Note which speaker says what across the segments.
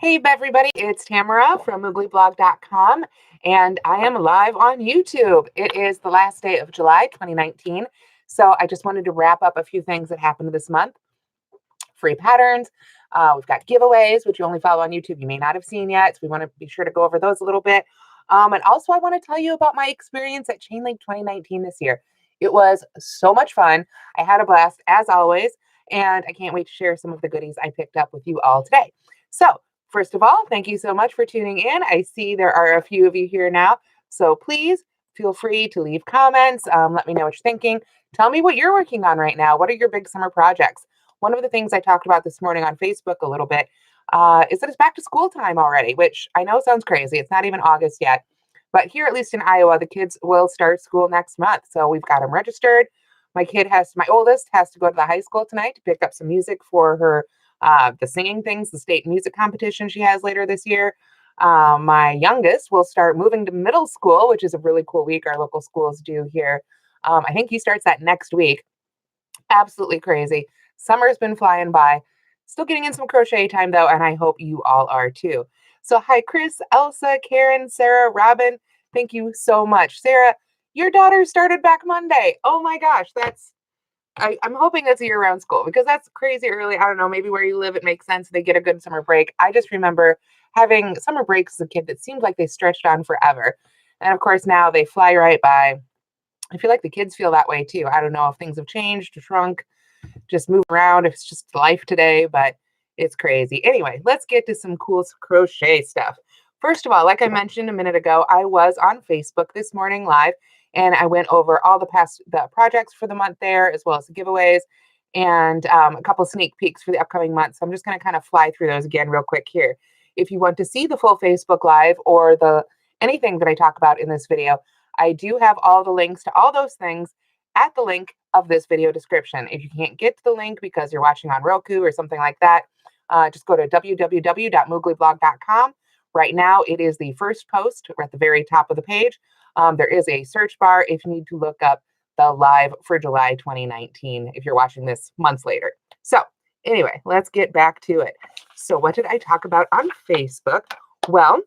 Speaker 1: Hey everybody, it's Tamara from mooglyblog.com, and I am live on YouTube. It is the last day of July 2019, so I just wanted to wrap up a few things that happened this month. Free patterns, we've got giveaways, which you only follow on YouTube, you may not have seen yet, so we want to be sure to go over those a little bit. And also I want to tell you about my experience at Chainlink 2019 this year. It was so much fun. I had a blast as always, and I can't wait to share some of the goodies I picked up with you all today. So first of all, thank you so much for tuning in. I see there are a few of you here now, so please feel free to leave comments. Let me know what you're thinking. Tell me what you're working on right now. What are your big summer projects? One of the things I talked about this morning on Facebook a little bit is that it's back to school time already, which I know sounds crazy. It's not even August yet. But here, at least in Iowa, the kids will start school next month. So we've got them registered. My oldest has to go to the high school tonight to pick up some music for her the singing things, the state music competition she has later this year. My youngest will start moving to middle school, which is a really cool week our local schools do here. I think he starts that next week. Absolutely crazy. Summer's been flying by. Still getting in some crochet time though, and I hope you all are too. So hi, Chris, Elsa, Karen, Sarah, Robin. Thank you so much. Sarah, your daughter started back Monday. Oh my gosh, I'm hoping that's a year-round school because that's crazy early. I don't know, maybe where you live, it makes sense. They get a good summer break. I just remember having summer breaks as a kid that seemed like they stretched on forever. And of course, now they fly right by. I feel like the kids feel that way too. I don't know if things have changed or shrunk, just move around, if it's just life today, but it's crazy. Anyway, let's get to some cool crochet stuff. First of all, like I mentioned a minute ago, I was on Facebook this morning live, and I went over all the projects for the month there, as well as the giveaways, and a couple sneak peeks for the upcoming month. So I'm just going to kind of fly through those again real quick here. If you want to see the full Facebook Live or anything that I talk about in this video, I do have all the links to all those things at the link of this video description. If you can't get to the link because you're watching on Roku or something like that, just go to www.mooglyblog.com. Right now, it is the first post. We're at the very top of the page. There is a search bar if you need to look up the live for July 2019, if you're watching this months later. So anyway, let's get back to it. So what did I talk about on Facebook? Well,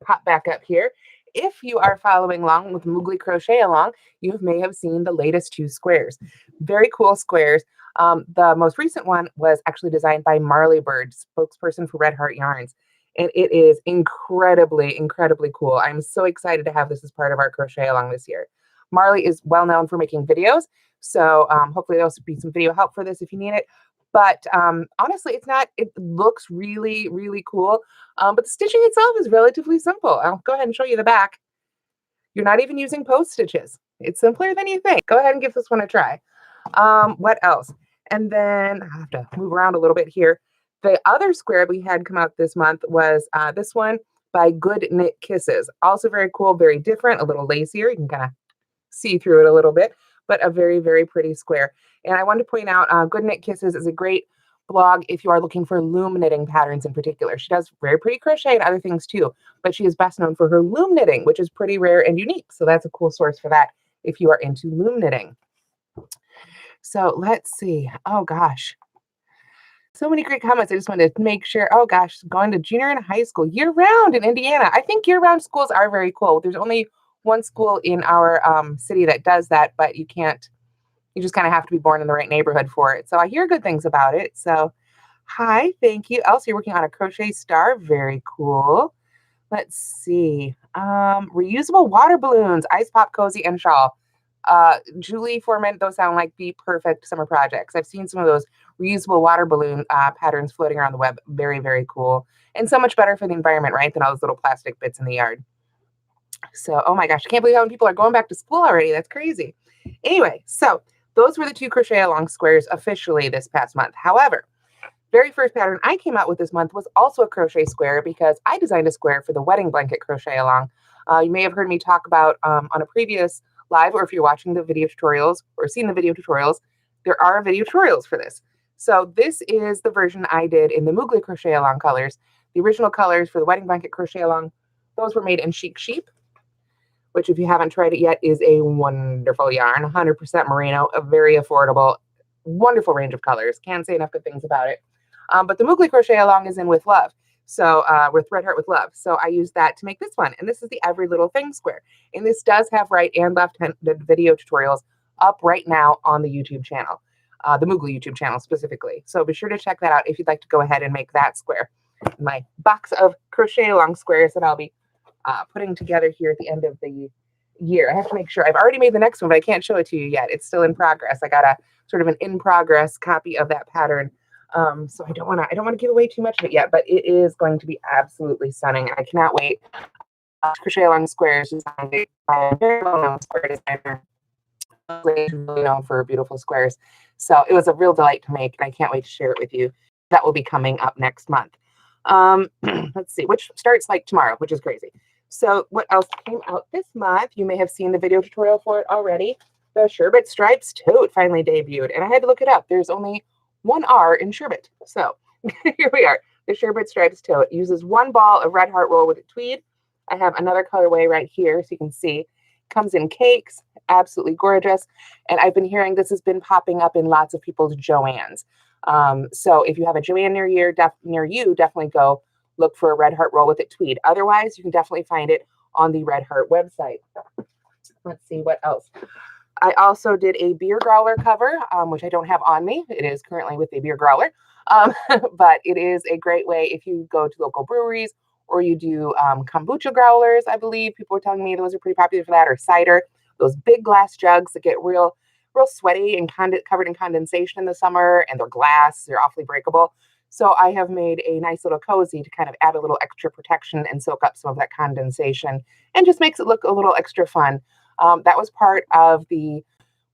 Speaker 1: pop back up here. If you are following along with Moogly Crochet Along, you may have seen the latest 2 squares. Very cool squares. The most recent one was actually designed by Marley Bird, spokesperson for Red Heart Yarns. And it is incredibly, incredibly cool. I'm so excited to have this as part of our Crochet Along this year. Marley is well known for making videos, so hopefully there'll be some video help for this if you need it. But honestly, it looks really, really cool. But the stitching itself is relatively simple. I'll go ahead and show you the back. You're not even using post stitches. It's simpler than you think. Go ahead and give this one a try. What else? And then I have to move around a little bit here. The other square we had come out this month was this one by Good Knit Kisses. Also very cool, very different, a little lacier. You can kind of see through it a little bit, but a very, very pretty square. And I wanted to point out Good Knit Kisses is a great blog if you are looking for loom knitting patterns in particular. She does very pretty crochet and other things too, but she is best known for her loom knitting, which is pretty rare and unique. So that's a cool source for that if you are into loom knitting. So let's see. Oh gosh. So many great comments. I just wanted to make sure. Oh gosh, going to junior and high school year round in Indiana. I think year round schools are very cool. There's only one school in our city that does that, but you just kind of have to be born in the right neighborhood for it. So I hear good things about it. So hi, thank you. Elsa, you're working on a crochet star. Very cool. Let's see. Reusable water balloons, ice pop, cozy, and shawl. Julie Foreman, those sound like the perfect summer projects. I've seen some of those reusable water balloon patterns floating around the web. Very, very cool. And so much better for the environment, right, than all those little plastic bits in the yard. So, oh my gosh, I can't believe how many people are going back to school already. That's crazy. Anyway, so those were the 2 Crochet Along squares officially this past month. However, very first pattern I came out with this month was also a crochet square because I designed a square for the wedding blanket Crochet Along. You may have heard me talk about on a previous live, or if you're watching the video tutorials or seeing the video tutorials, there are video tutorials for this. So this is the version I did in the Moogly Crochet Along colors. The original colors for the wedding blanket Crochet Along, those were made in Chic Sheep, which if you haven't tried it yet is a wonderful yarn, 100% merino, a very affordable, wonderful range of colors. Can't say enough good things about it. But the Moogly Crochet Along is in with love. So with Red Heart with Love. So I used that to make this one. And this is the Every Little Thing square. And this does have right and left-handed video tutorials up right now on the YouTube channel, the Moogly YouTube channel specifically. So be sure to check that out if you'd like to go ahead and make that square. My box of Crochet Along squares that I'll be putting together here at the end of the year. I have to make sure. I've already made the next one, but I can't show it to you yet. It's still in progress. I got a sort of an in progress copy of that pattern. So I don't want to give away too much of it yet, but it is going to be absolutely stunning. I cannot wait. Crochet Along squares designed by a very well-known square designer, really known for beautiful squares. So it was a real delight to make, and I can't wait to share it with you. That will be coming up next month. Let's see, which starts like tomorrow, which is crazy. So what else came out this month? You may have seen the video tutorial for it already. The Sherbet Stripes Tote finally debuted, and I had to look it up. There's only one R in Sherbet. So here we are. The Sherbet Stripes Tote uses one ball of Red Heart Roll with tweed. I have another colorway right here so you can see. Comes in cakes, absolutely gorgeous. And I've been hearing this has been popping up in lots of people's Joannes. So if you have a Joanne near you, definitely go look for a Red Heart Roll with it tweed. Otherwise, you can definitely find it on the Red Heart website. Let's see what else. I also did a beer growler cover, which I don't have on me. It is currently with a beer growler, but it is a great way if you go to local breweries or you do kombucha growlers. I believe people were telling me those are pretty popular for that, or cider. Those big glass jugs that get real sweaty and covered in condensation in the summer, and they're glass. They're awfully breakable. So I have made a nice little cozy to kind of add a little extra protection and soak up some of that condensation, and just makes it look a little extra fun. That was part of the,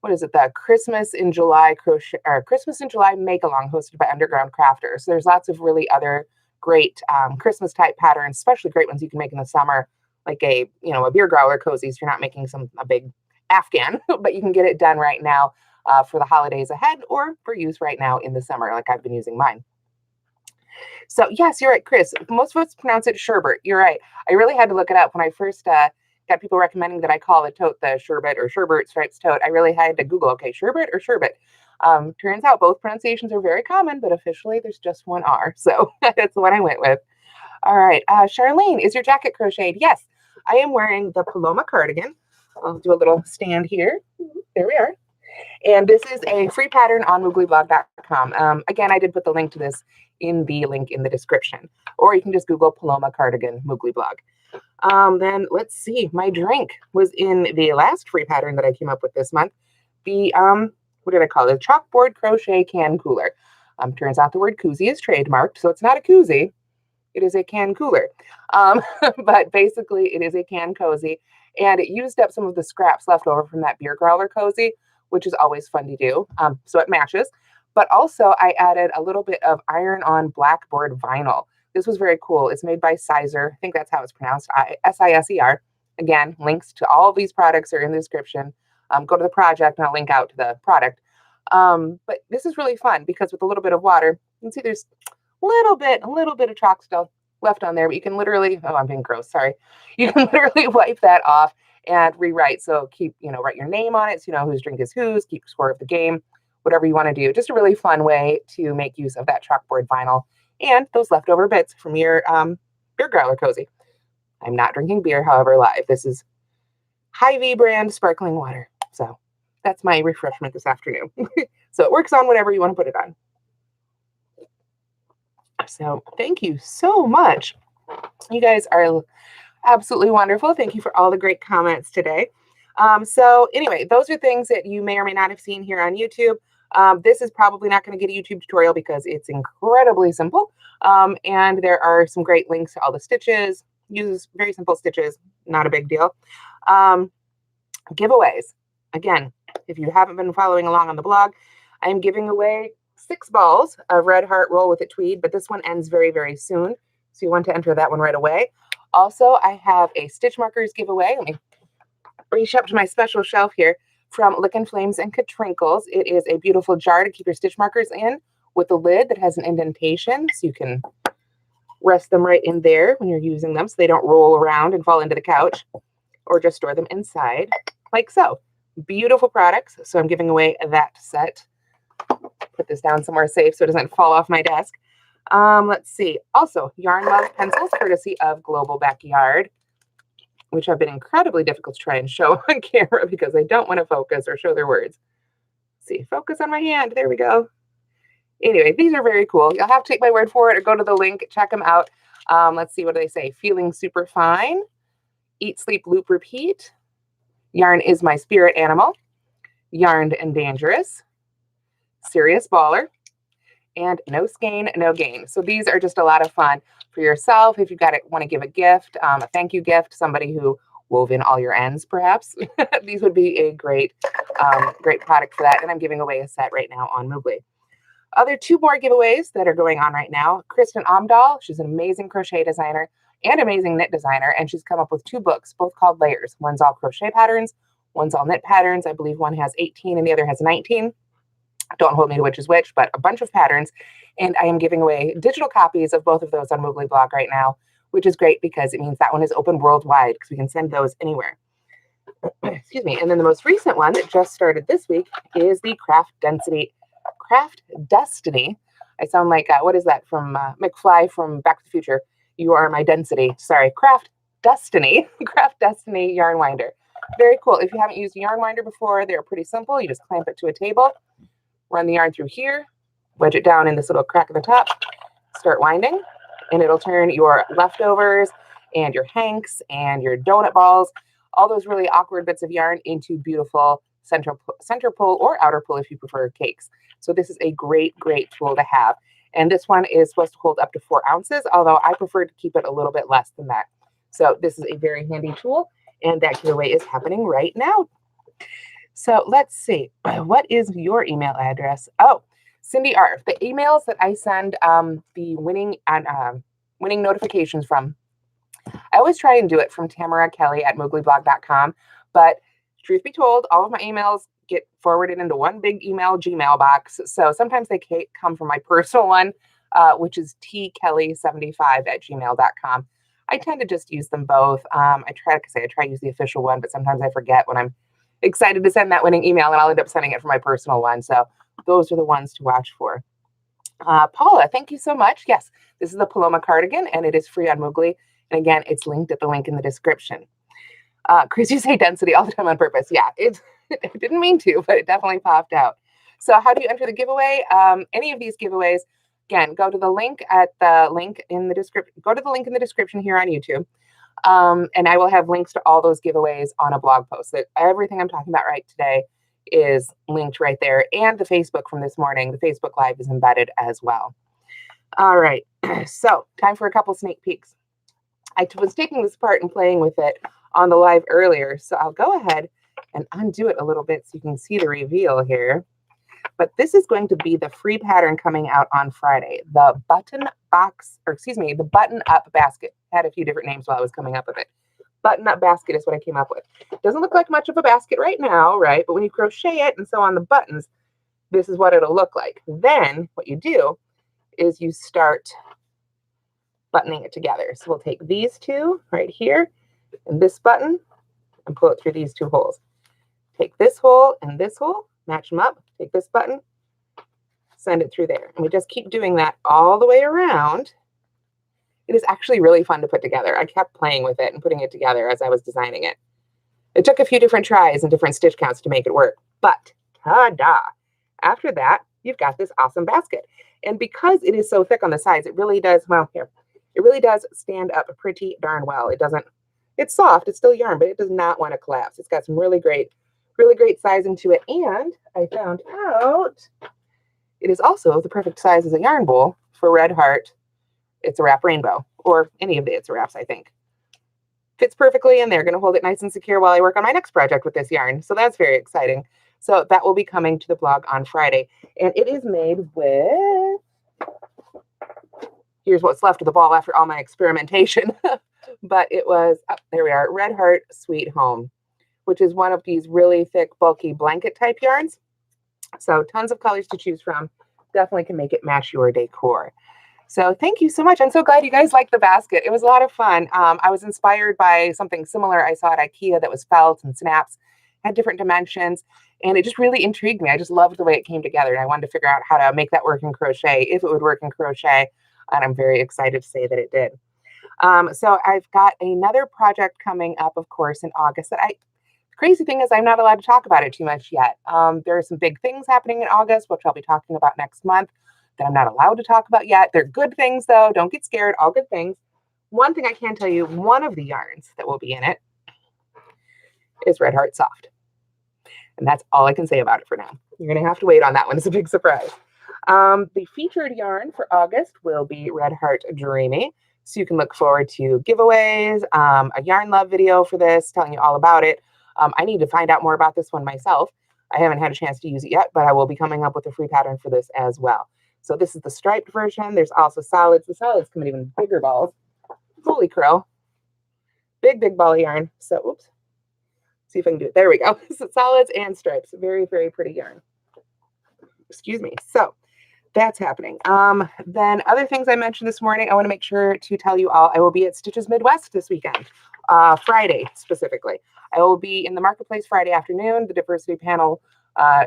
Speaker 1: the Christmas in July Make Along hosted by Underground Crafters. So there's lots of really other great Christmas type patterns, especially great ones you can make in the summer, like a beer growler cozy. So you're not making a big Afghan, but you can get it done right now for the holidays ahead or for use right now in the summer, like I've been using mine. So yes, you're right, Chris. Most of us pronounce it sherbet. You're right. I really had to look it up when I first got people recommending that I call the tote the sherbet or Sherbet Stripes tote. I really had to Google, okay, sherbet or sherbet. Turns out both pronunciations are very common, but officially there's just one R. So that's the one I went with. All right. Charlene, is your jacket crocheted? Yes, I am wearing the Paloma Cardigan. I'll do a little stand here. There we are. And this is a free pattern on mooglyblog.com. Again, I did put the link to this in the link in the description, or you can just Google Paloma Cardigan Moogly blog. Then let's see, my drink was in the last free pattern that I came up with this month. The, what did I call it? Chalkboard crochet can cooler. Turns out the word koozie is trademarked, so it's not a koozie. It is a can cooler. But basically it is a can cozy, and it used up some of the scraps left over from that beer growler cozy, which is always fun to do. So it matches. But also I added a little bit of iron-on blackboard vinyl. This was very cool. It's made by Sizer. I think that's how it's pronounced, Siser. Again, links to all of these products are in the description. Go to the project and I'll link out to the product. But this is really fun because with a little bit of water, you can see there's a little bit of chalk still left on there, but you can literally, oh, I'm being gross, sorry. You can literally wipe that off and rewrite. So write your name on it so you know whose drink is whose, keep score of the game, whatever you want to do. Just a really fun way to make use of that chalkboard vinyl and those leftover bits from your beer growler cozy. I'm not drinking beer, however, live. This is Hy-Vee brand sparkling water. So that's my refreshment this afternoon. So it works on whatever you want to put it on. So thank you so much. You guys are absolutely wonderful. Thank you for all the great comments today. So anyway, those are things that you may or may not have seen here on YouTube. This is probably not going to get a YouTube tutorial because it's incredibly simple. And there are some great links to all the stitches. Uses very simple stitches, not a big deal. Giveaways. Again, if you haven't been following along on the blog, I'm giving away 6 balls of Red Heart Roll with it tweed, but this one ends very, very soon. So you want to enter that one right away. Also, I have a stitch markers giveaway. Let me reach up to my special shelf here from Lickin' Flames and Katrinkles. It is a beautiful jar to keep your stitch markers in with a lid that has an indentation, so you can rest them right in there when you're using them so they don't roll around and fall into the couch, or just store them inside like so. Beautiful products. So I'm giving away that set. Put this down somewhere safe so it doesn't fall off my desk. Let's see. Also, Yarn Love pencils, courtesy of Global Backyard, which have been incredibly difficult to try and show on camera because they don't want to focus or show their words. Let's see, focus on my hand. There we go. Anyway, these are very cool. You'll have to take my word for it or go to the link, check them out. Let's see, what do they say? Feeling super fine. Eat, sleep, loop, repeat. Yarn is my spirit animal. Yarned and dangerous. Serious baller. And no skein, no gain. So these are just a lot of fun for yourself. If you want to give a gift, a thank you gift, somebody who wove in all your ends, perhaps. These would be a great product for that. And I'm giving away a set right now on Moogly. Other two more giveaways that are going on right now. Kristen Omdahl, she's an amazing crochet designer and amazing knit designer, and she's come up with two books, both called Layers. One's all crochet patterns, one's all knit patterns. I believe one has 18 and the other has 19. Don't hold me to which is which, but a bunch of patterns. And I am giving away digital copies of both of those on Moogly Blog right now, which is great because it means that one is open worldwide because we can send those anywhere. Excuse me. And then the most recent one that just started this week is the Craft Destiny. I sound like, what is that from McFly from Back to the Future? You are my density. Sorry, Craft Destiny yarn winder. Very cool. If you haven't used a yarn winder before, they're pretty simple. You just clamp it to a table, run the yarn through here, wedge it down in this little crack at the top, start winding, and it'll turn your leftovers and your hanks and your donut balls, all those really awkward bits of yarn, into beautiful center pull or outer pull if you prefer cakes. So this is a great tool to have. And this one is supposed to hold up to 4 ounces, although I prefer to keep it a little bit less than that. So this is a very handy tool, and that giveaway is happening right now. So let's see. What is your email address? Oh, Cindy R. The emails that I send the winning notifications from, I always try and do it from Tamara Kelly at mooglyblog.com. But truth be told, all of my emails get forwarded into one big email Gmail box. So sometimes they come from my personal one, which is tkelly75@gmail.com. I tend to just use them both. I try to use the official one, but sometimes I forget when I'm excited to send that winning email, and I'll end up sending it from my personal one. So those are the ones to watch for. Paula, thank you so much. Yes, this is the Paloma Cardigan, and it is free on Moogly. And again, it's linked at the link in the description. Chris, you say density all the time on purpose. Yeah, I didn't mean to, but it definitely popped out. So how do you enter the giveaway? Any of these giveaways, again, go to the link in the description. Go to the link in the description here on YouTube. And I will have links to all those giveaways on a blog post. That everything I'm talking about right today is linked right there. And the Facebook from this morning, the Facebook Live is embedded as well. All right. So time for a couple sneak peeks. I was taking this apart and playing with it on the live earlier. So I'll go ahead and undo it a little bit so you can see the reveal here. But this is going to be the free pattern coming out on Friday. The button up basket. Had a few different names while I was coming up with it. Button up basket is what I came up with. Doesn't look like much of a basket right now, right? But when you crochet it and sew on the buttons, this is what it'll look like. Then what you do is you start buttoning it together. So we'll take these two right here and this button and pull it through these two holes. Take this hole and this hole, match them up, take this button, send it through there. And we just keep doing that all the way around. It is actually really fun to put together. I kept playing with it and putting it together as I was designing it. It took a few different tries and different stitch counts to make it work, but ta-da! After that, you've got this awesome basket. And because it is so thick on the sides, it really does, well, here, it really does stand up pretty darn well. It's soft, it's still yarn, but it does not want to collapse. It's got some really great sizing to it. And I found out it is also the perfect size as a yarn bowl for Red Heart It's a Wrap Rainbow, or any of the It's a Wraps, I think. Fits perfectly in there. Going to hold it nice and secure while I work on my next project with this yarn. So that's very exciting. So that will be coming to the blog on Friday. And it is made with, here's what's left of the ball after all my experimentation. But it was, oh, there we are, Red Heart Sweet Home, which is one of these really thick, bulky blanket type yarns. So tons of colors to choose from. Definitely can make it match your decor. So thank you so much. I'm so glad you guys liked the basket. It was a lot of fun. I was inspired by something similar I saw at IKEA that was felt and snaps, had different dimensions, and it just really intrigued me. I just loved the way it came together, and I wanted to figure out how to make that work in crochet, if it would work in crochet. and I'm very excited to say that it did. So I've got another project coming up, of course, in August crazy thing is I'm not allowed to talk about it too much yet. There are some big things happening in August, which I'll be talking about next month that I'm not allowed to talk about yet. They're good things though. Don't get scared. All good things. One thing I can tell you, one of the yarns that will be in it is Red Heart Soft. And that's all I can say about it for now. You're going to have to wait on that one. It's a big surprise. The featured yarn for August will be Red Heart Dreamy. So you can look forward to giveaways, a yarn love video for this, telling you all about it. I need to find out more about this one myself. I haven't had a chance to use it yet, but I will be coming up with a free pattern for this as well. So this is the striped version. There's also solids. The solids come in even bigger balls. Holy crow. Big, big ball of yarn. So, oops. See if I can do it. There we go. So solids and stripes. Very, very pretty yarn. Excuse me. So that's happening. Then other things I mentioned this morning, I want to make sure to tell you all, I will be at Stitches Midwest this weekend, Friday specifically. I will be in the marketplace Friday afternoon, the diversity panel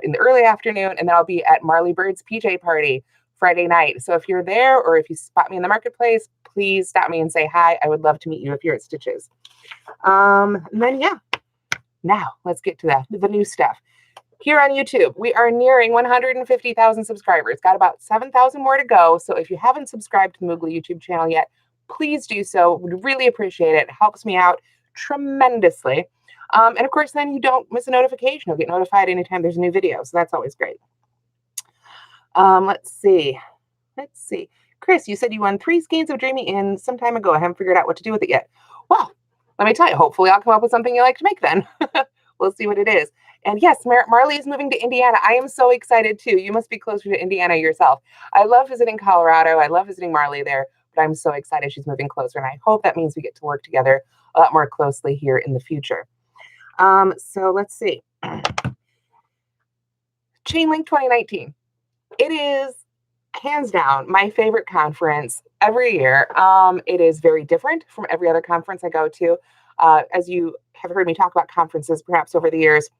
Speaker 1: in the early afternoon, and then I'll be at Marley Bird's PJ party Friday night. So if you're there or if you spot me in the marketplace, please stop me and say hi. I would love to meet you if you're at Stitches. And then, yeah, now let's get to the new stuff. Here on YouTube, we are nearing 150,000 subscribers. Got about 7,000 more to go. So if you haven't subscribed to the Moogly YouTube channel yet, please do so. Would really appreciate it. It helps me out tremendously. And of course, then you don't miss a notification. You'll get notified anytime there's a new video. So that's always great. Let's see. Chris, you said you won 3 skeins of Dreamy in some time ago. I haven't figured out what to do with it yet. Well, let me tell you, hopefully I'll come up with something you like to make then. We'll see what it is. And yes, Marley is moving to Indiana. I am so excited too. You must be closer to Indiana yourself. I love visiting Colorado. I love visiting Marley there, but I'm so excited she's moving closer. And I hope that means we get to work together a lot more closely here in the future. So let's see. Chainlink 2019. It is hands down my favorite conference every year. It is very different from every other conference I go to. As you have heard me talk about conferences perhaps over the years,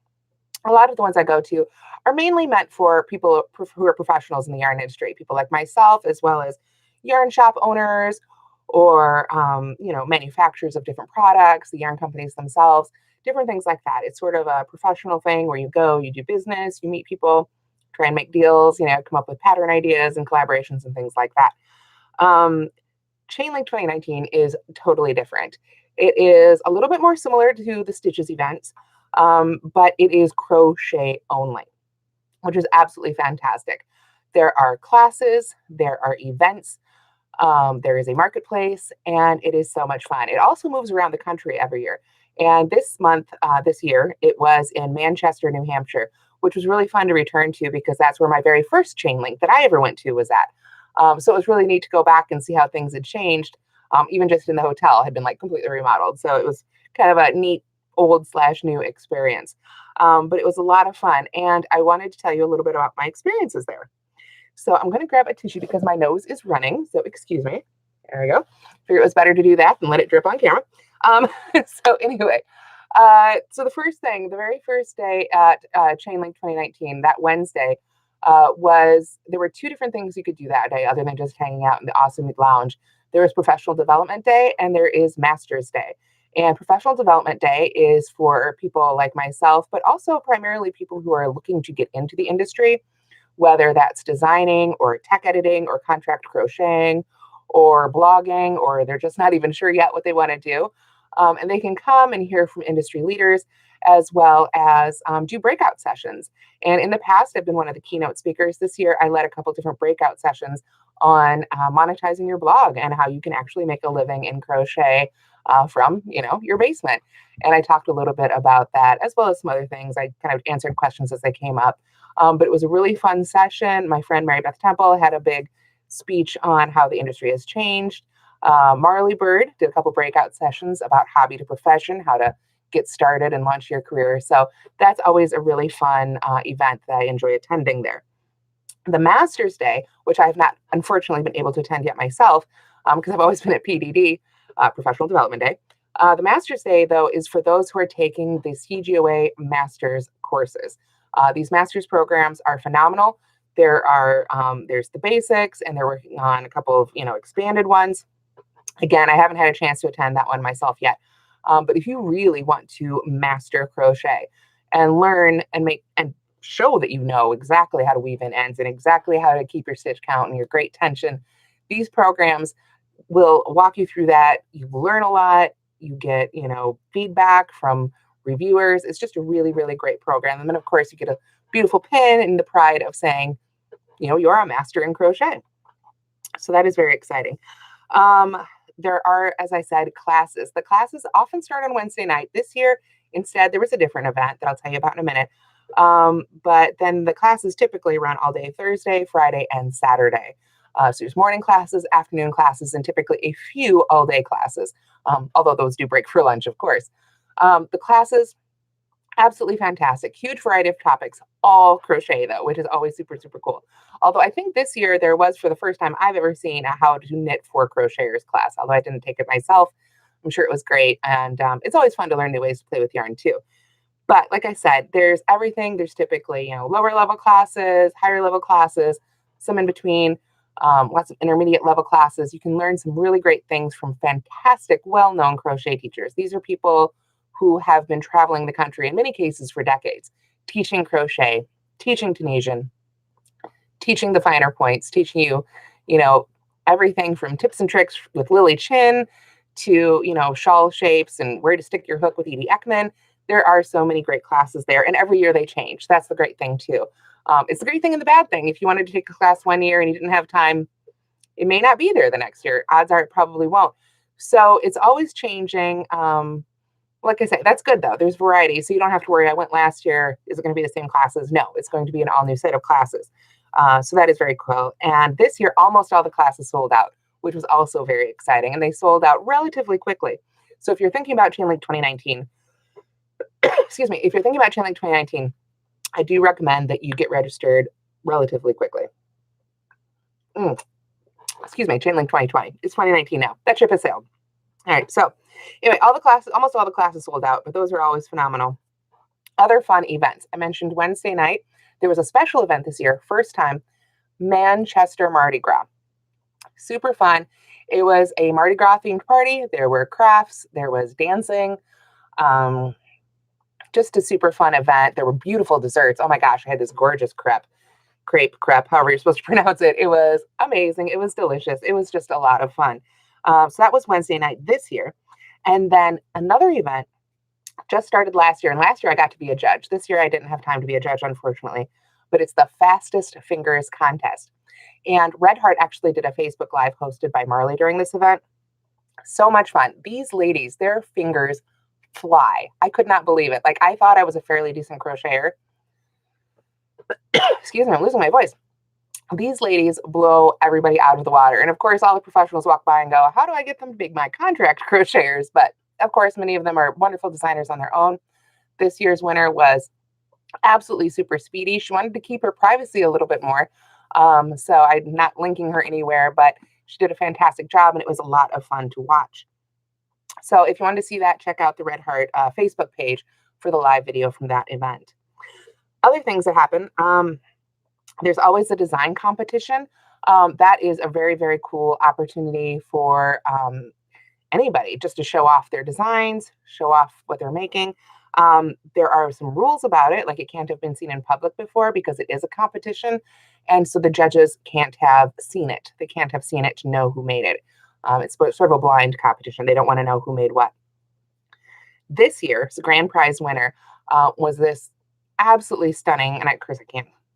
Speaker 1: a lot of the ones I go to are mainly meant for people who are professionals in the yarn industry, people like myself, as well as yarn shop owners or, manufacturers of different products, the yarn companies themselves, different things like that. It's sort of a professional thing where you go, you do business, you meet people, try and make deals, come up with pattern ideas and collaborations and things like that. Chainlink 2019 is totally different. It is a little bit more similar to the Stitches events, but it is crochet only, which is absolutely fantastic. There are classes, there are events, there is a marketplace, and it is so much fun. It also moves around the country every year. And this year, it was in Manchester, New Hampshire, which was really fun to return to because that's where my very first Chainlink that I ever went to was at. So it was really neat to go back and see how things had changed. Even just in the hotel had been like completely remodeled. So it was kind of a neat old/new experience. But it was a lot of fun. And I wanted to tell you a little bit about my experiences there. So I'm going to grab a tissue because my nose is running. So excuse me. There we go. Figured it was better to do that than let it drip on camera. So anyway, so the very first day at Chainlink 2019, that Wednesday, there were 2 different things you could do that day other than just hanging out in the Awesome Meat Lounge. There is Professional Development Day and there is Masters Day. And Professional Development Day is for people like myself, but also primarily people who are looking to get into the industry, whether that's designing or tech editing or contract crocheting or blogging, or they're just not even sure yet what they want to do. And they can come and hear from industry leaders as well as do breakout sessions. And in the past, I've been one of the keynote speakers. This year, I led a couple different breakout sessions on monetizing your blog and how you can actually make a living in crochet from, your basement. And I talked a little bit about that as well as some other things. I kind of answered questions as they came up. But it was a really fun session. My friend Mary Beth Temple had a big speech on how the industry has changed. Marley Bird did a couple breakout sessions about hobby to profession, how to get started and launch your career. So that's always a really fun event that I enjoy attending there. The Masters Day, which I have not unfortunately been able to attend yet myself, because I've always been at PDD, Professional Development Day. The Masters Day, though, is for those who are taking the CGA Masters courses. These Masters programs are phenomenal. There's the basics, and they're working on a couple of, expanded ones. Again, I haven't had a chance to attend that one myself yet. But if you really want to master crochet and learn and make and show that you know exactly how to weave in ends and exactly how to keep your stitch count and your great tension, these programs will walk you through that. You learn a lot. You get, feedback from reviewers. It's just a really, really great program. And then, of course, you get a beautiful pin and the pride of saying, you're a master in crochet. So that is very exciting. There are, as I said, classes. The classes often start on Wednesday night. This year, instead, there was a different event that I'll tell you about in a minute. But then the classes typically run all day Thursday, Friday, and Saturday. So there's morning classes, afternoon classes, and typically a few all-day classes, although those do break for lunch, of course. The classes, absolutely fantastic. Huge variety of topics, all crochet, though, which is always super, super cool. Although I think this year there was, for the first time I've ever seen, a how to knit for crocheters class, although I didn't take it myself. I'm sure it was great. And it's always fun to learn new ways to play with yarn, too. But like I said, there's everything. There's typically, lower level classes, higher level classes, some in between, lots of intermediate level classes. You can learn some really great things from fantastic, well-known crochet teachers. These are people who have been traveling the country in many cases for decades, teaching crochet, teaching Tunisian, teaching the finer points, teaching you, everything from tips and tricks with Lily Chin to, shawl shapes and where to stick your hook with Edie Ekman. There are so many great classes there, and every year they change. That's the great thing, too. It's the great thing and the bad thing. If you wanted to take a class one year and you didn't have time, it may not be there the next year. Odds are it probably won't. So it's always changing. Like I say, that's good, though. There's variety, so you don't have to worry. I went last year. Is it going to be the same classes? No, it's going to be an all-new set of classes. So that is very cool. And this year, almost all the classes sold out, which was also very exciting. And they sold out relatively quickly. So if you're thinking about Chainlink 2019, excuse me, if you're thinking about Chainlink 2019, I do recommend that you get registered relatively quickly. Excuse me, Chainlink 2020. It's 2019 now. That ship has sailed. All right, so anyway, almost all the classes sold out, but those are always phenomenal. Other fun events. I mentioned Wednesday night. There was a special event this year, first time, Manchester Mardi Gras. Super fun. It was a Mardi Gras themed party. There were crafts. There was dancing. Just a super fun event. There were beautiful desserts. Oh my gosh, I had this gorgeous crepe, however you're supposed to pronounce it. It was amazing. It was delicious. It was just a lot of fun. So that was Wednesday night this year. And then another event just started last year. And last year I got to be a judge. This year I didn't have time to be a judge, unfortunately. But it's the Fastest Fingers contest. And Red Heart actually did a Facebook Live hosted by Marley during this event. So much fun. These ladies, their fingers fly. I could not believe it. Like, I thought I was a fairly decent crocheter. Excuse me, I'm losing my voice. These ladies blow everybody out of the water. And of course, all the professionals walk by and go, how do I get them to be my contract crocheters? But of course, many of them are wonderful designers on their own. This year's winner was absolutely super speedy. She wanted to keep her privacy a little bit more. So I'm not linking her anywhere, but she did a fantastic job and it was a lot of fun to watch. So if you want to see that, check out the Red Heart Facebook page for the live video from that event. Other things that happen, there's always a design competition. That is a very, very cool opportunity for anybody just to show off their designs, show off what they're making. There are some rules about it, like it can't have been seen in public before because it is a competition. And so the judges can't have seen it. They can't have seen it to know who made it. It's sort of a blind competition. They don't want to know who made what. This year's grand prize winner was this absolutely stunning, and of course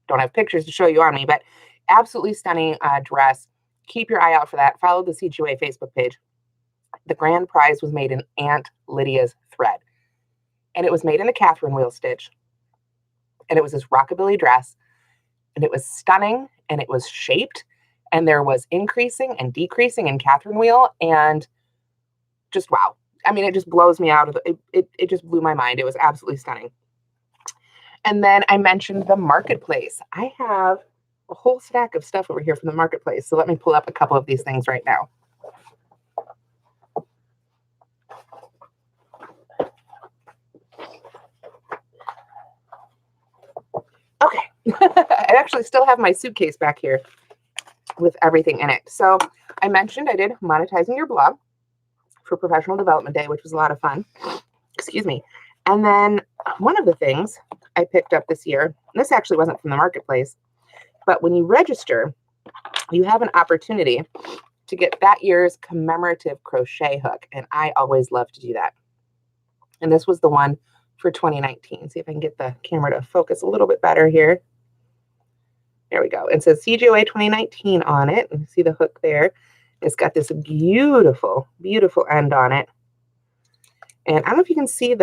Speaker 1: don't have pictures to show you on me, but absolutely stunning dress. Keep your eye out for that. Follow the CGA Facebook page. The grand prize was made in Aunt Lydia's thread. And it was made in a Catherine wheel stitch. And it was this rockabilly dress. And it was stunning. And it was shaped. And there was increasing and decreasing in Catherine wheel. And just wow. I mean, it just blows me out of it just blew my mind. It was absolutely stunning. And then I mentioned the marketplace. I have a whole stack of stuff over here from the marketplace. So let me pull up a couple of these things right now. Okay. I actually still have my suitcase back here with everything in it. So I mentioned I did monetizing your blog for Professional Development Day, which was a lot of fun. Excuse me. And then one of the things I picked up this year, this actually wasn't from the marketplace, but when you register, you have an opportunity to get that year's commemorative crochet hook. And I always love to do that. And this was the one for 2019. See if I can get the camera to focus a little bit better here. There we go. It says CGA 2019 on it. You see the hook there. It's got this beautiful, beautiful end on it. And I don't know if you can see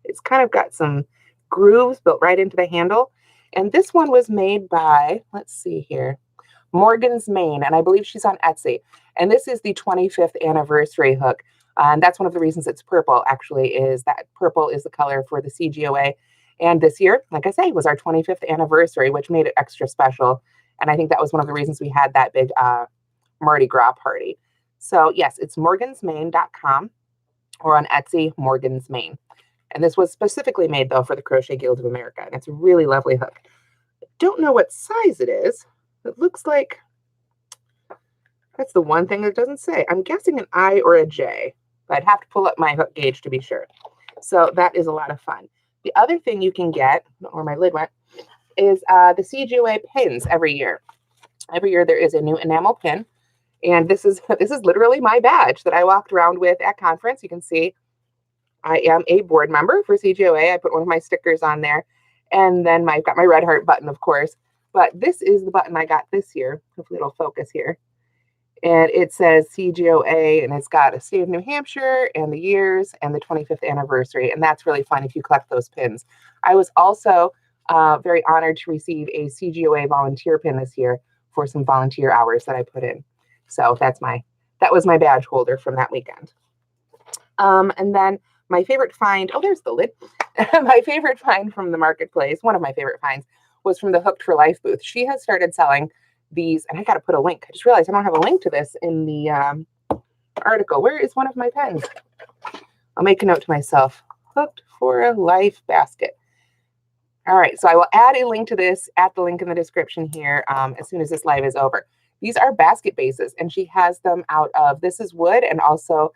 Speaker 1: it's kind of got some grooves built right into the handle. And this one was made by, let's see here, Morgan's Mane. And I believe she's on Etsy. And this is the 25th anniversary hook. And that's one of the reasons it's purple, actually, is that purple is the color for the CGOA. And this year, like I say, was our 25th anniversary, which made it extra special. And I think that was one of the reasons we had that big Mardi Gras party. So yes, it's morgansmane.com or on Etsy, Morgan's Mane. And this was specifically made, though, for the Crochet Guild of America. And it's a really lovely hook. I don't know what size it is. It looks like, that's the one thing that doesn't say. I'm guessing an I or a J. But I'd have to pull up my hook gauge to be sure. So that is a lot of fun. The other thing you can get, or my lid went, is the CGA pins every year. Every year there is a new enamel pin. And this is literally my badge that I walked around with at conference. You can see I am a board member for CGOA. I put one of my stickers on there. And then I've got my red heart button, of course. But this is the button I got this year. Hopefully it'll focus here. And it says CGOA, and it's got a state of New Hampshire and the years and the 25th anniversary. And that's really fun if you collect those pins. I was also very honored to receive a CGOA volunteer pin this year for some volunteer hours that I put in. So that was my badge holder from that weekend. And then my favorite find, oh, there's the lid. My favorite find from the marketplace, one of my favorite finds, was from the Hooked for Life booth. She has started selling these, and I got to put a link. I just realized I don't have a link to this in the article. Where is one of my pens? I'll make a note to myself. Hooked for a Life basket. All right, so I will add a link to this at the link in the description here as soon as this live is over. These are basket bases, and she has them out of, this is wood, and also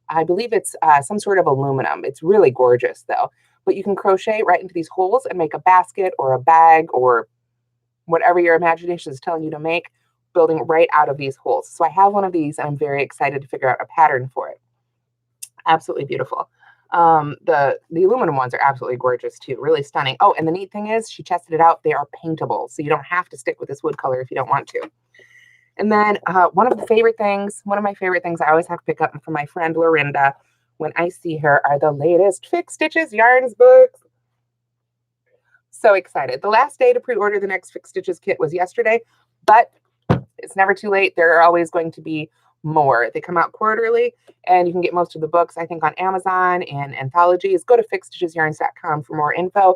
Speaker 1: I believe it's some sort of aluminum. It's really gorgeous, though. But you can crochet right into these holes and make a basket or a bag or whatever your imagination is telling you to make, building right out of these holes. So I have one of these, and I'm very excited to figure out a pattern for it. Absolutely beautiful. The aluminum ones are absolutely gorgeous too, really stunning. Oh, and the neat thing is she tested it out. They are paintable, so you don't have to stick with this wood color if you don't want to. And then one of my favorite things I always have to pick up from my friend Lorinda when I see her are the latest Fix Stitches Yarns books. So excited. The last day to pre-order the next Fix Stitches kit was yesterday, but it's never too late. There are always going to be more. They come out quarterly, and you can get most of the books, I think, on Amazon and anthologies. Go to fixstitchesyarns.com for more info,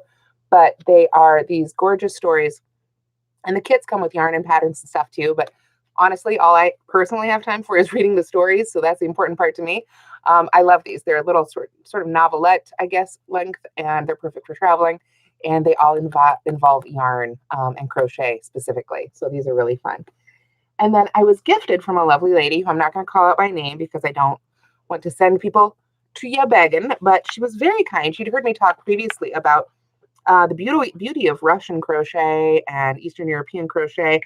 Speaker 1: but they are these gorgeous stories. And the kits come with yarn and patterns and stuff too, but honestly, all I personally have time for is reading the stories, so that's the important part to me. I love these. They're a little sort of novelette, I guess, length, and they're perfect for traveling. And they all involve yarn and crochet specifically. So these are really fun. And then I was gifted from a lovely lady who I'm not going to call out by name because I don't want to send people to ya begging, but she was very kind. She'd heard me talk previously about the beauty of Russian crochet and Eastern European crochet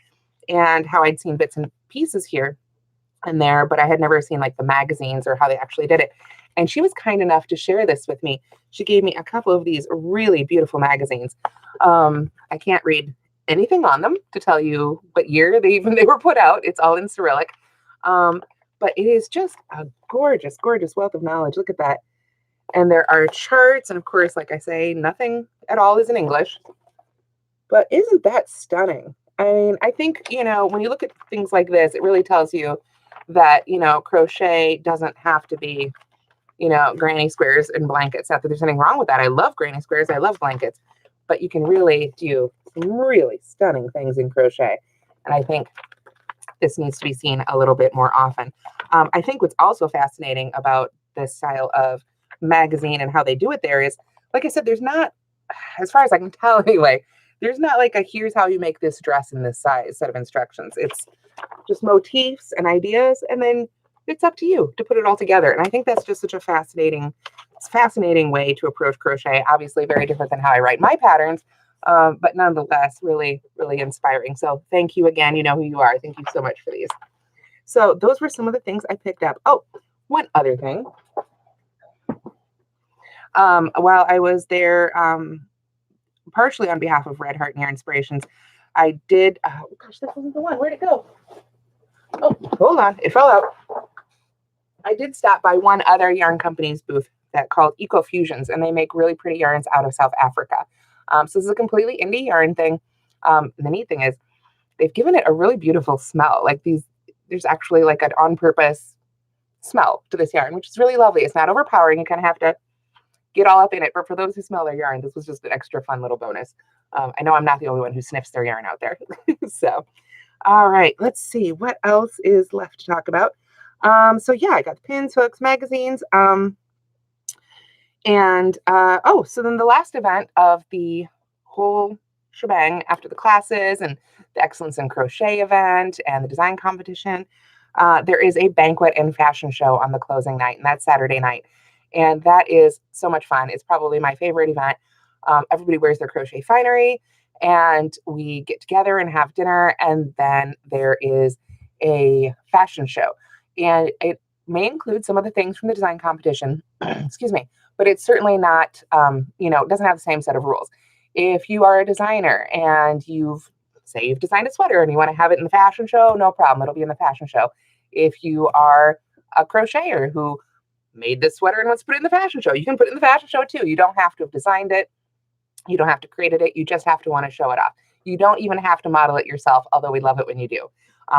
Speaker 1: and how I'd seen bits and pieces here and there, but I had never seen like the magazines or how they actually did it. And she was kind enough to share this with me. She gave me a couple of these really beautiful magazines. I can't read anything on them to tell you what year they were put out. It's all in Cyrillic. But it is just a gorgeous, gorgeous wealth of knowledge. Look at that. And there are charts. And of course, like I say, nothing at all is in English. But isn't that stunning? I mean, I think, when you look at things like this, it really tells you that, crochet doesn't have to be, granny squares and blankets. Not that there's anything wrong with that. I love granny squares. I love blankets. But you can really do some really stunning things in crochet. And I think this needs to be seen a little bit more often. I think what's also fascinating about this style of magazine and how they do it there is, like I said, there's not, as far as I can tell anyway, There's not like a here's how you make this dress in this size set of instructions. It's just motifs and ideas, and then it's up to you to put it all together. And I think that's just such a fascinating way to approach crochet. Obviously, very different than how I write my patterns, but nonetheless, really, really inspiring. So thank you again. You know who you are. Thank you so much for these. So those were some of the things I picked up. Oh, one other thing. While I was there, partially on behalf of Red Heart and Yarn Inspirations, I did, oh gosh, this wasn't the one. Where'd it go? Oh, hold on. It fell out. I did stop by one other yarn company's booth that called Eco Fusions, and they make really pretty yarns out of South Africa. So this is a completely indie yarn thing. The neat thing is they've given it a really beautiful smell. Like there's actually like an on-purpose smell to this yarn, which is really lovely. It's not overpowering. You kind of have to get all up in it. But for those who smell their yarn, this was just an extra fun little bonus. I know I'm not the only one who sniffs their yarn out there. So, all right, let's see what else is left to talk about. So yeah, I got the pins, hooks, magazines. So then the last event of the whole shebang after the classes and the Excellence in Crochet event and the design competition, there is a banquet and fashion show on the closing night, and that's Saturday night. And that is so much fun. It's probably my favorite event. Everybody wears their crochet finery, and we get together and have dinner, and then there is a fashion show. And it may include some of the things from the design competition, excuse me, but it's certainly not, it doesn't have the same set of rules. If you are a designer and you've designed a sweater and you want to have it in the fashion show, no problem. It'll be in the fashion show. If you are a crocheter who made this sweater and wants to put it in the fashion show, you can put it in the fashion show too. You don't have to have designed it. You don't have to create it. You just have to want to show it off. You don't even have to model it yourself, although we love it when you do.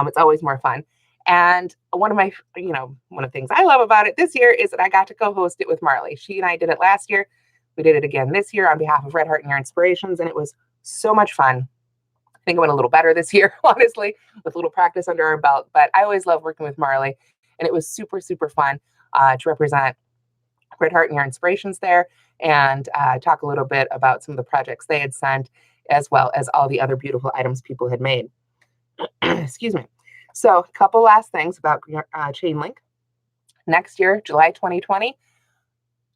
Speaker 1: It's always more fun. And one of the things I love about it this year is that I got to co-host it with Marley. She and I did it last year. We did it again this year on behalf of Red Heart and Yarn Inspirations, and it was so much fun. I think it went a little better this year, honestly, with a little practice under our belt. But I always love working with Marley, and it was super, super fun to represent Red Heart and Yarn Inspirations there and talk a little bit about some of the projects they had sent, as well as all the other beautiful items people had made. Excuse me. So a couple last things about Chainlink. Next year, July 2020,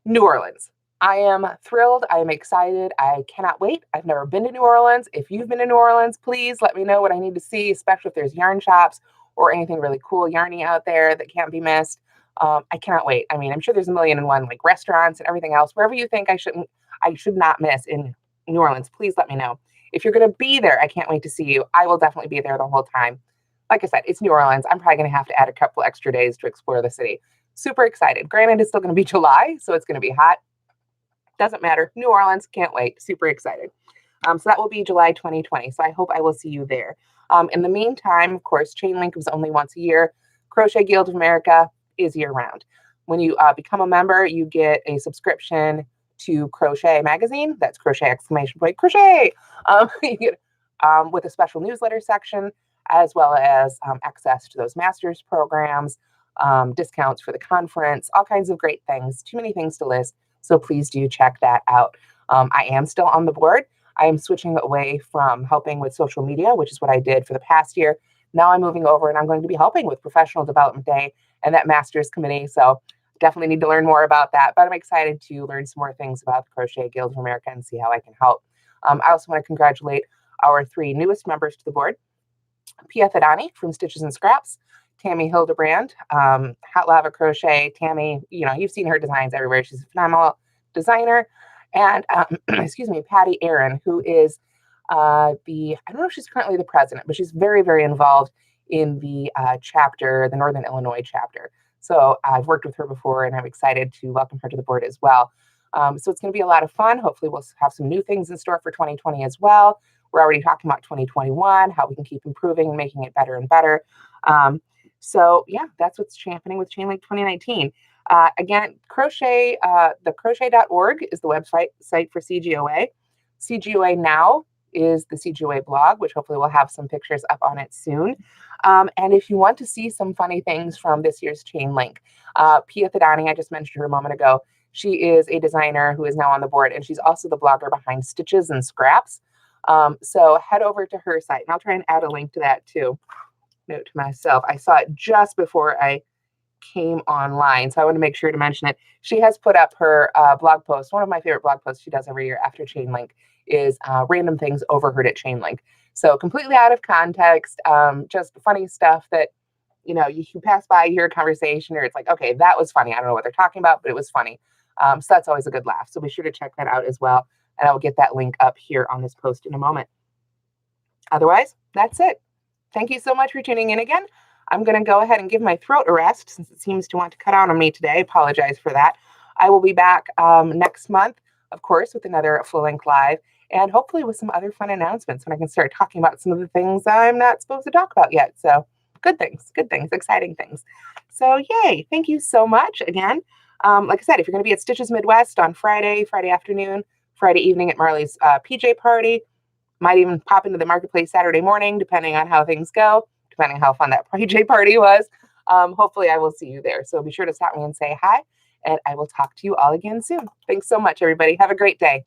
Speaker 1: New Orleans. I am thrilled. I am excited. I cannot wait. I've never been to New Orleans. If you've been to New Orleans, please let me know what I need to see, especially if there's yarn shops or anything really cool yarny out there that can't be missed. I cannot wait. I mean, I'm sure there's a million and one like restaurants and everything else. Wherever you think I should not miss in New Orleans, please let me know. If you're going to be there, I can't wait to see you. I will definitely be there the whole time. Like I said, it's New Orleans. I'm probably going to have to add a couple extra days to explore the city. Super excited. Granted, it's still going to be July, so it's going to be hot. Doesn't matter. New Orleans, can't wait. Super excited. So that will be July 2020. So I hope I will see you there. In the meantime, of course, Chainlink was only once a year. Crochet Guild of America is year-round. When you become a member, you get a subscription to Crochet magazine. That's crochet ! Crochet. You get with a special newsletter section, as well as access to those master's programs, discounts for the conference, all kinds of great things. Too many things to list. So please do check that out. I am still on the board. I am switching away from helping with social media, which is what I did for the past year. Now I'm moving over and I'm going to be helping with Professional Development Day and that Master's Committee. So definitely need to learn more about that. But I'm excited to learn some more things about the Crochet Guild of America and see how I can help. I also want to congratulate our 3 newest members to the board. Pia Fedani from Stitches and Scraps, Tammy Hildebrand, Hot Lava Crochet. Tammy, you've seen her designs everywhere. She's a phenomenal designer. And Patty Aaron, who is I don't know if she's currently the president, but she's very, very involved in the chapter, the Northern Illinois chapter. So I've worked with her before, and I'm excited to welcome her to the board as well. So it's going to be a lot of fun. Hopefully we'll have some new things in store for 2020 as well. We're already talking about 2021, how we can keep improving and making it better and better. So yeah, that's what's happening with Chainlink 2019. Again, the crochet.org is the website for CGOA. CGOA Now is the CGOA blog, which hopefully we'll have some pictures up on it soon. And if you want to see some funny things from this year's Chainlink, Pia Thadani, I just mentioned her a moment ago, she is a designer who is now on the board, and she's also the blogger behind Stitches and Scraps. So head over to her site, and I'll try and add a link to that too. Note to myself, I saw it just before I came online, so I want to make sure to mention it. She has put up her blog post. One of my favorite blog posts she does every year after Chainlink is random things overheard at Chainlink. So completely out of context, just funny stuff that, you know, you pass by, you hear a conversation, or it's like, okay, that was funny. I don't know what they're talking about, but it was funny. So that's always a good laugh. So be sure to check that out as well. And I will get that link up here on this post in a moment. Otherwise, that's it. Thank you so much for tuning in again. I'm going to go ahead and give my throat a rest since it seems to want to cut out on me today. Apologize for that. I will be back next month, of course, with another full-length live, and hopefully with some other fun announcements when I can start talking about some of the things I'm not supposed to talk about yet. So good things, exciting things. So yay. Thank you so much again. Like I said, if you're going to be at Stitches Midwest on Friday afternoon, Friday evening at Marley's PJ party, might even pop into the marketplace Saturday morning, depending on how things go, depending on how fun that PJ party was. Hopefully I will see you there. So be sure to stop me and say hi, and I will talk to you all again soon. Thanks so much, everybody. Have a great day.